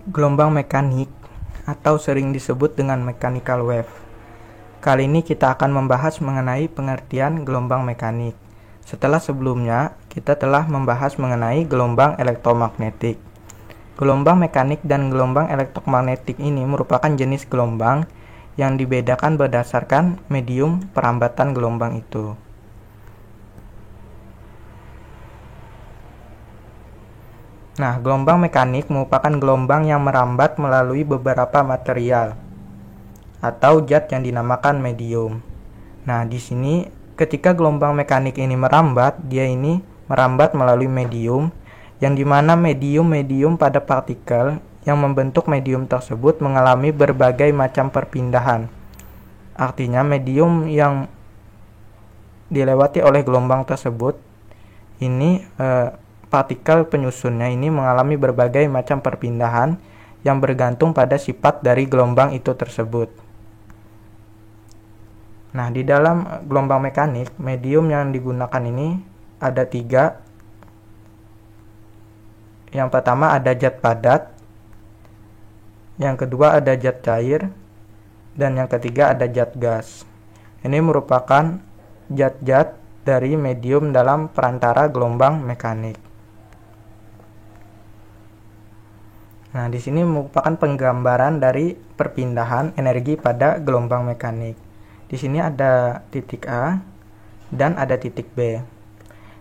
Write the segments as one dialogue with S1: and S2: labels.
S1: Gelombang mekanik atau sering disebut dengan mechanical wave. Kali ini kita akan membahas mengenai pengertian gelombang mekanik. Setelah sebelumnya, kita telah membahas mengenai gelombang elektromagnetik. Gelombang mekanik dan gelombang elektromagnetik ini merupakan jenis gelombang yang dibedakan berdasarkan medium perambatan gelombang itu. Nah, gelombang mekanik merupakan gelombang yang merambat melalui beberapa material atau zat yang dinamakan medium. Nah, di sini ketika gelombang mekanik ini merambat, dia ini merambat melalui medium, yang dimana medium-medium pada partikel yang membentuk medium tersebut mengalami berbagai macam perpindahan. Artinya medium yang dilewati oleh gelombang tersebut ini partikel penyusunnya ini mengalami berbagai macam perpindahan yang bergantung pada sifat dari gelombang itu tersebut. Nah, di dalam gelombang mekanik, medium yang digunakan ini ada 3. Yang pertama ada zat padat, yang kedua ada zat cair, dan yang ketiga ada zat gas. Ini merupakan zat-zat dari medium dalam perantara gelombang mekanik. Nah, di sini merupakan penggambaran dari perpindahan energi pada gelombang mekanik. Di sini ada titik A dan ada titik B.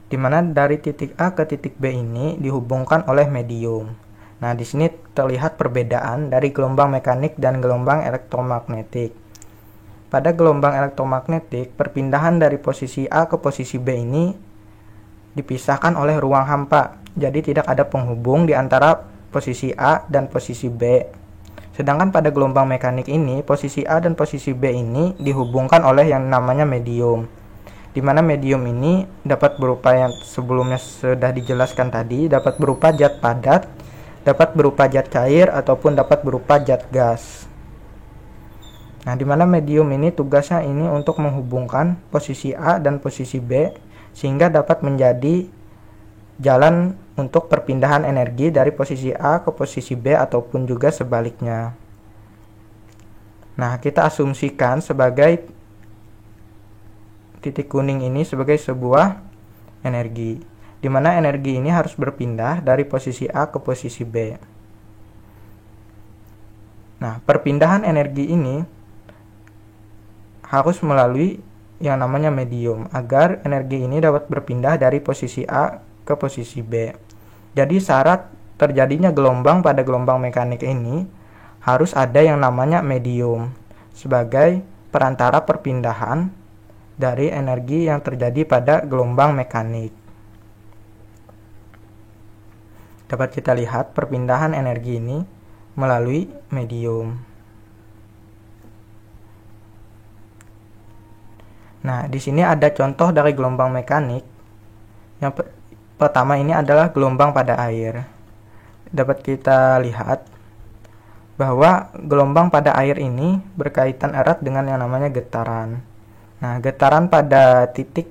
S1: Di mana dari titik A ke titik B ini dihubungkan oleh medium. Nah, di sini terlihat perbedaan dari gelombang mekanik dan gelombang elektromagnetik. Pada gelombang elektromagnetik, perpindahan dari posisi A ke posisi B ini dipisahkan oleh ruang hampa. Jadi tidak ada penghubung di antara posisi A dan posisi B. Sedangkan pada gelombang mekanik ini, posisi A dan posisi B ini dihubungkan oleh yang namanya medium. Di mana medium ini dapat berupa yang sebelumnya sudah dijelaskan tadi, dapat berupa zat padat, dapat berupa zat cair, ataupun dapat berupa zat gas. Nah, di mana medium ini tugasnya ini untuk menghubungkan posisi A dan posisi B sehingga dapat menjadi jalan untuk perpindahan energi dari posisi A ke posisi B ataupun juga sebaliknya. Nah, kita asumsikan sebagai titik kuning ini sebagai sebuah energi, di mana energi ini harus berpindah dari posisi A ke posisi B. Nah, perpindahan energi ini harus melalui yang namanya medium agar energi ini dapat berpindah dari posisi A ke posisi B. Jadi syarat terjadinya gelombang pada gelombang mekanik ini harus ada yang namanya medium sebagai perantara perpindahan dari energi yang terjadi pada gelombang mekanik. Dapat kita lihat perpindahan energi ini melalui medium. Nah, di sini ada contoh dari gelombang mekanik. Yang pertama ini adalah gelombang pada air. Dapat kita lihat bahwa gelombang pada air ini berkaitan erat dengan yang namanya getaran. Nah, getaran pada titik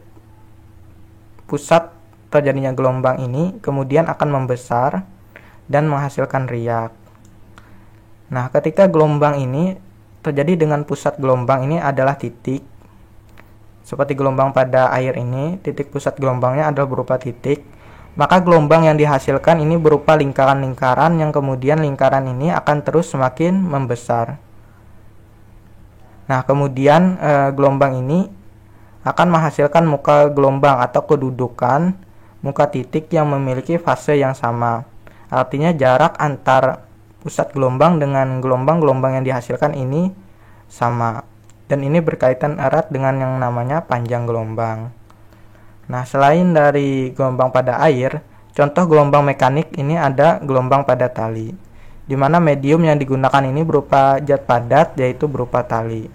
S1: pusat terjadinya gelombang ini kemudian akan membesar dan menghasilkan riak. Nah, ketika gelombang ini terjadi dengan pusat gelombang ini adalah titik, seperti gelombang pada air ini, titik pusat gelombangnya adalah berupa titik, maka gelombang yang dihasilkan ini berupa lingkaran-lingkaran yang kemudian lingkaran ini akan terus semakin membesar. Nah, kemudian gelombang ini akan menghasilkan muka gelombang atau kedudukan muka titik yang memiliki fase yang sama. Artinya jarak antar pusat gelombang dengan gelombang-gelombang yang dihasilkan ini sama. Dan ini berkaitan erat dengan yang namanya panjang gelombang. Nah, selain dari gelombang pada air, contoh gelombang mekanik ini ada gelombang pada tali, di mana medium yang digunakan ini berupa zat padat, yaitu berupa tali.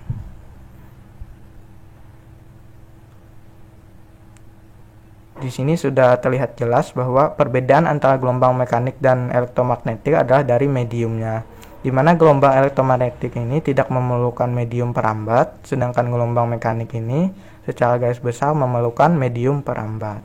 S1: Di sini sudah terlihat jelas bahwa perbedaan antara gelombang mekanik dan elektromagnetik adalah dari mediumnya, di mana gelombang elektromagnetik ini tidak memerlukan medium perambat, sedangkan gelombang mekanik ini secara garis besar memerlukan medium perambat.